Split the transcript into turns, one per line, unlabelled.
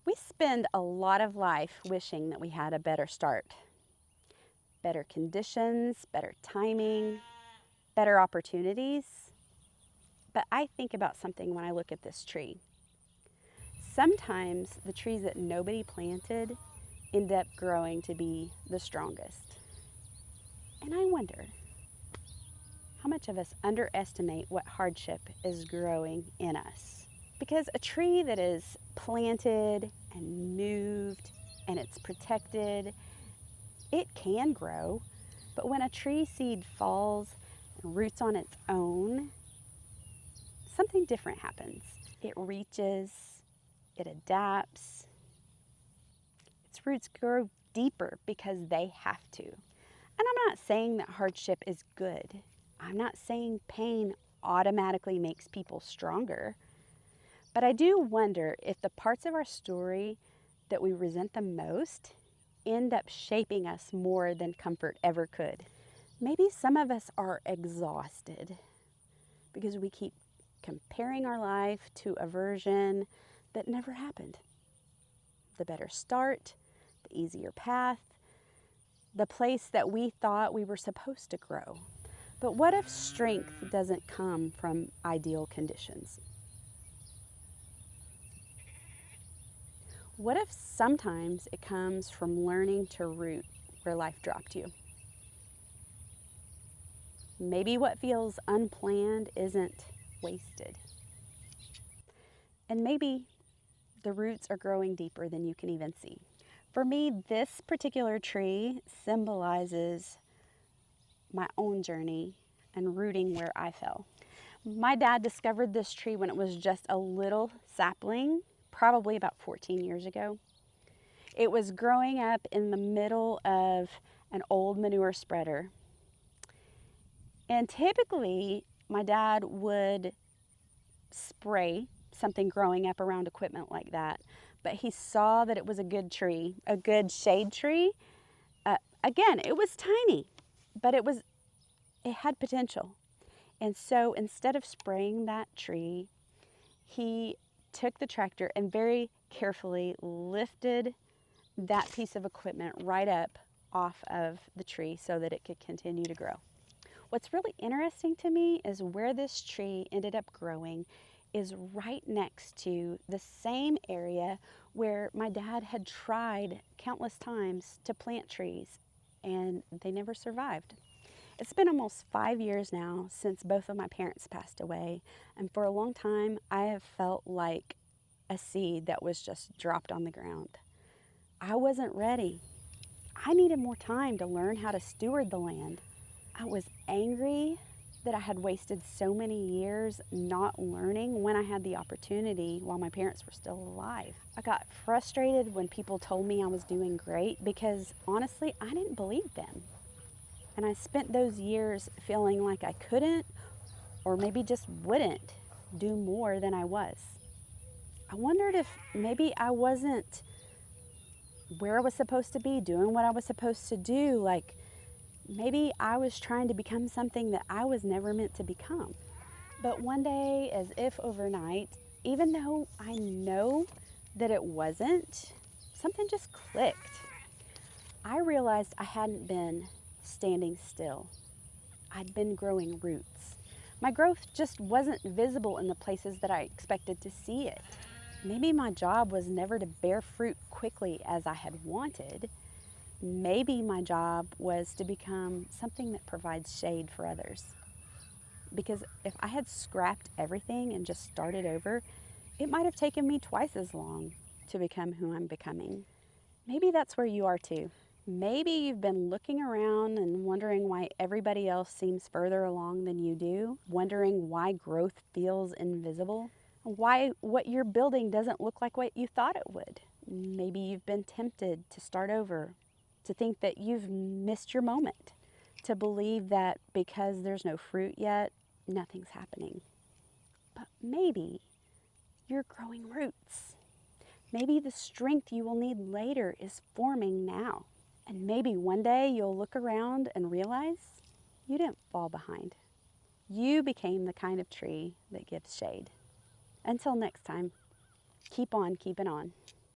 We spend a lot of life wishing that we had a better start, better conditions, better timing, better opportunities. But I think about something when I look at this tree. Sometimes the trees that nobody planted end up growing to be the strongest. And I wonder, how much of us underestimate what hardship is growing in us? Because a tree that is planted and moved and it's protected, it can grow. But when a tree seed falls and roots on its own, something different happens. It reaches, it adapts. Its roots grow deeper because they have to. And I'm not saying that hardship is good. I'm not saying pain automatically makes people stronger. But I do wonder if the parts of our story that we resent the most end up shaping us more than comfort ever could. Maybe some of us are exhausted because we keep comparing our life to a version that never happened. The better start, the easier path, the place that we thought we were supposed to grow. But what if strength doesn't come from ideal conditions? What if sometimes it comes from learning to root where life dropped you? Maybe what feels unplanned isn't wasted. And maybe the roots are growing deeper than you can even see. For me, this particular tree symbolizes my own journey and rooting where I fell. My dad discovered this tree when it was just a little sapling, probably about 14 years ago. It was growing up in the middle of an old manure spreader. And typically, my dad would spray something growing up around equipment like that. But he saw that it was a good tree, a good shade tree. Again, it was tiny, but it had potential. And so instead of spraying that tree, he took the tractor and very carefully lifted that piece of equipment right up off of the tree so that it could continue to grow. What's really interesting to me is where this tree ended up growing is right next to the same area where my dad had tried countless times to plant trees and they never survived. It's been almost 5 years now since both of my parents passed away, and for a long time I have felt like a seed that was just dropped on the ground. I wasn't ready. I needed more time to learn how to steward the land. I was angry that I had wasted so many years not learning when I had the opportunity while my parents were still alive. I got frustrated when people told me I was doing great because honestly, I didn't believe them. And I spent those years feeling like I couldn't or maybe just wouldn't do more than I was. I wondered if maybe I wasn't where I was supposed to be, doing what I was supposed to do. Like maybe I was trying to become something that I was never meant to become. But one day, as if overnight, even though I know that it wasn't, something just clicked. I realized I hadn't been standing still. I'd been growing roots. My growth just wasn't visible in the places that I expected to see it. Maybe my job was never to bear fruit quickly as I had wanted. Maybe my job was to become something that provides shade for others. Because if I had scrapped everything and just started over, it might have taken me twice as long to become who I'm becoming. Maybe that's where you are too. Maybe you've been looking around and wondering why everybody else seems further along than you do, wondering why growth feels invisible, why what you're building doesn't look like what you thought it would. Maybe you've been tempted to start over, to think that you've missed your moment, to believe that because there's no fruit yet, nothing's happening. But maybe you're growing roots. Maybe the strength you will need later is forming now. And maybe one day you'll look around and realize you didn't fall behind. You became the kind of tree that gives shade. Until next time, keep on keeping on.